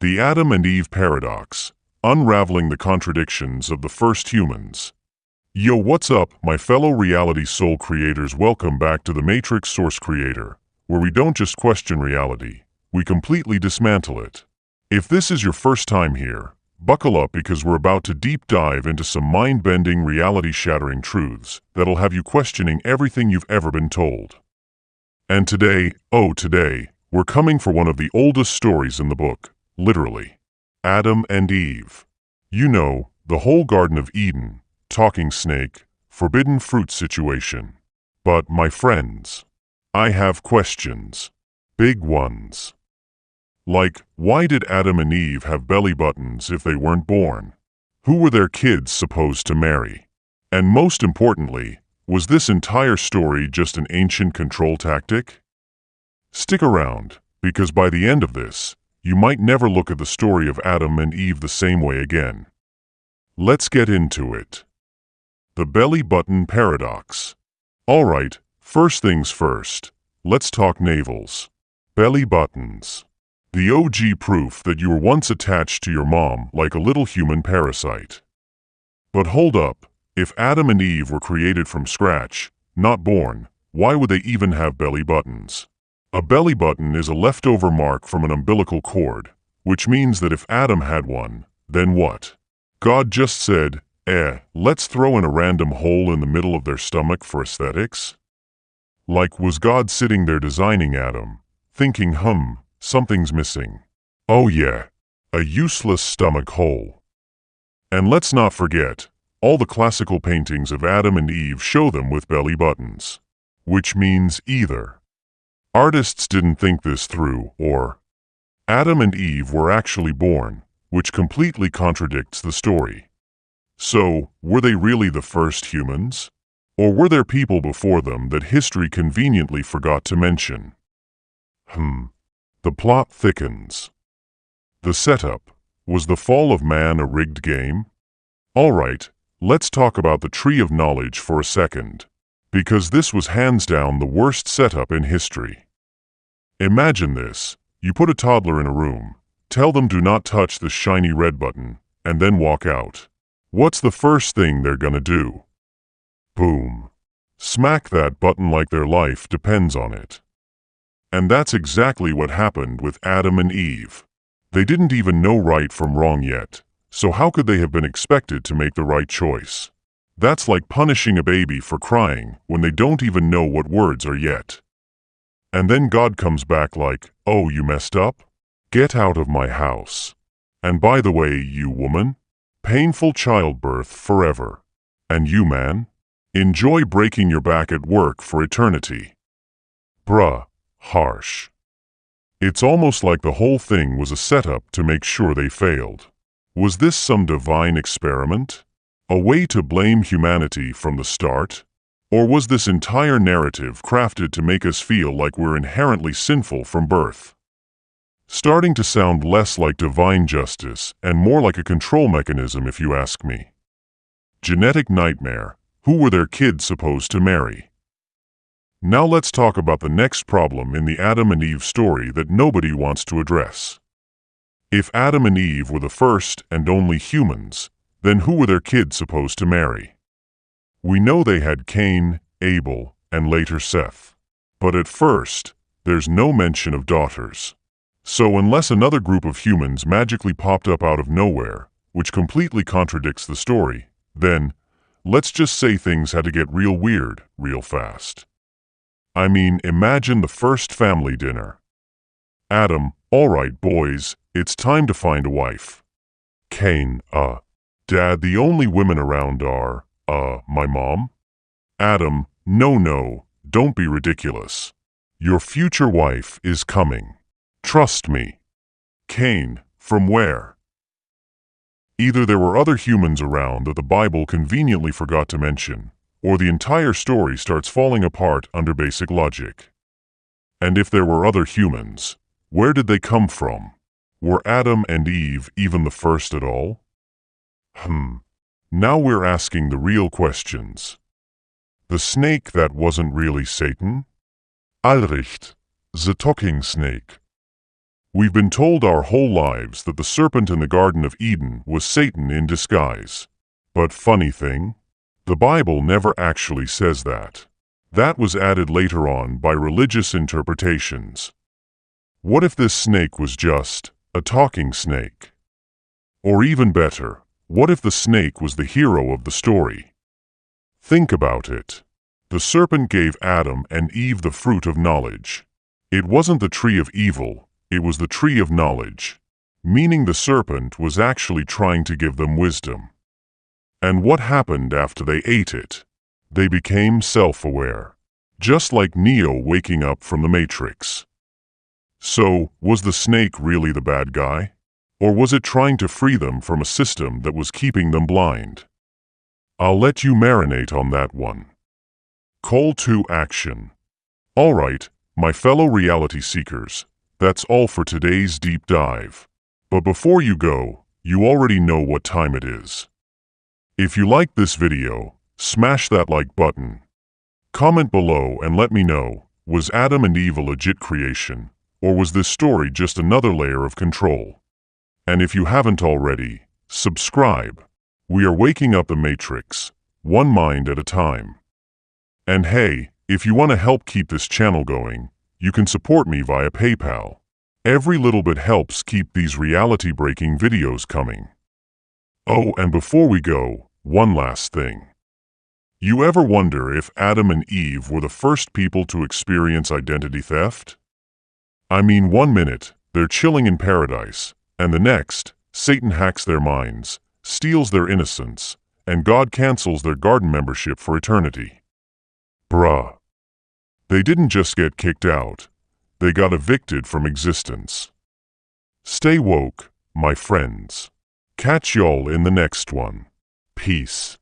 The Adam and Eve Paradox, Unraveling the Contradictions of the First Humans. Yo, what's up, my fellow reality soul creators? Welcome back to the Matrix Source Creator, where we don't just question reality, we completely dismantle it. If this is your first time here, buckle up because we're about to deep dive into some mind-bending, reality-shattering truths that'll have you questioning everything you've ever been told. And today, we're coming for one of the oldest stories in the book. Literally. Adam and Eve. You know, the whole Garden of Eden, talking snake, forbidden fruit situation. But, my friends, I have questions. Big ones. Like, why did Adam and Eve have belly buttons if they weren't born? Who were their kids supposed to marry? And most importantly, was this entire story just an ancient control tactic? Stick around, because by the end of this, you might never look at the story of Adam and Eve the same way again. Let's get into it. The belly button paradox. Alright, first things first, let's talk navels. Belly buttons. The OG proof that you were once attached to your mom like a little human parasite. But hold up, if Adam and Eve were created from scratch, not born, why would they even have belly buttons? A belly button is a leftover mark from an umbilical cord, which means that if Adam had one, then what? God just said, let's throw in a random hole in the middle of their stomach for aesthetics? Like, was God sitting there designing Adam, thinking, something's missing. Oh yeah, a useless stomach hole. And let's not forget, all the classical paintings of Adam and Eve show them with belly buttons. Which means either artists didn't think this through, or Adam and Eve were actually born, which completely contradicts the story. So, were they really the first humans? Or were there people before them that history conveniently forgot to mention? The plot thickens. The setup. Was the fall of man a rigged game? Alright, let's talk about the Tree of Knowledge for a second. Because this was hands down the worst setup in history. Imagine this, you put a toddler in a room, tell them do not touch the shiny red button, and then walk out. What's the first thing they're gonna do? Boom. Smack that button like their life depends on it. And that's exactly what happened with Adam and Eve. They didn't even know right from wrong yet, so how could they have been expected to make the right choice? That's like punishing a baby for crying when they don't even know what words are yet. And then God comes back like, oh, you messed up? Get out of my house. And by the way, you woman, painful childbirth forever. And you man, enjoy breaking your back at work for eternity. Bruh, harsh. It's almost like the whole thing was a setup to make sure they failed. Was this some divine experiment? A way to blame humanity from the start? Or was this entire narrative crafted to make us feel like we're inherently sinful from birth? Starting to sound less like divine justice and more like a control mechanism if you ask me. Genetic nightmare. Who were their kids supposed to marry? Now let's talk about the next problem in the Adam and Eve story that nobody wants to address. If Adam and Eve were the first and only humans, then who were their kids supposed to marry? We know they had Cain, Abel, and later Seth. But at first, there's no mention of daughters. So unless another group of humans magically popped up out of nowhere, which completely contradicts the story, then, let's just say things had to get real weird, real fast. I mean, imagine the first family dinner. Adam, alright boys, it's time to find a wife. Cain, Dad, the only women around are, my mom? Adam, no, don't be ridiculous. Your future wife is coming. Trust me. Cain, from where? Either there were other humans around that the Bible conveniently forgot to mention, or the entire story starts falling apart under basic logic. And if there were other humans, where did they come from? Were Adam and Eve even the first at all? Now we're asking the real questions. The snake that wasn't really Satan? Alright, the talking snake. We've been told our whole lives that the serpent in the Garden of Eden was Satan in disguise. But funny thing, the Bible never actually says that. That was added later on by religious interpretations. What if this snake was just a talking snake? Or even better, what if the snake was the hero of the story? Think about it. The serpent gave Adam and Eve the fruit of knowledge. It wasn't the tree of evil, it was the tree of knowledge, meaning the serpent was actually trying to give them wisdom. And what happened after they ate it? They became self-aware, just like Neo waking up from the Matrix. So, was the snake really the bad guy? Or was it trying to free them from a system that was keeping them blind? I'll let you marinate on that one. Call to action. Alright, my fellow reality seekers, that's all for today's deep dive. But before you go, you already know what time it is. If you liked this video, smash that like button. Comment below and let me know, was Adam and Eve a legit creation, or was this story just another layer of control? And if you haven't already, subscribe. We are waking up the Matrix, one mind at a time. And hey, if you want to help keep this channel going, you can support me via PayPal. Every little bit helps keep these reality-breaking videos coming. Oh, and before we go, one last thing. You ever wonder if Adam and Eve were the first people to experience identity theft? I mean, 1 minute, they're chilling in paradise, and the next, Satan hacks their minds, steals their innocence, and God cancels their garden membership for eternity. Bruh. They didn't just get kicked out, they got evicted from existence. Stay woke, my friends. Catch y'all in the next one. Peace.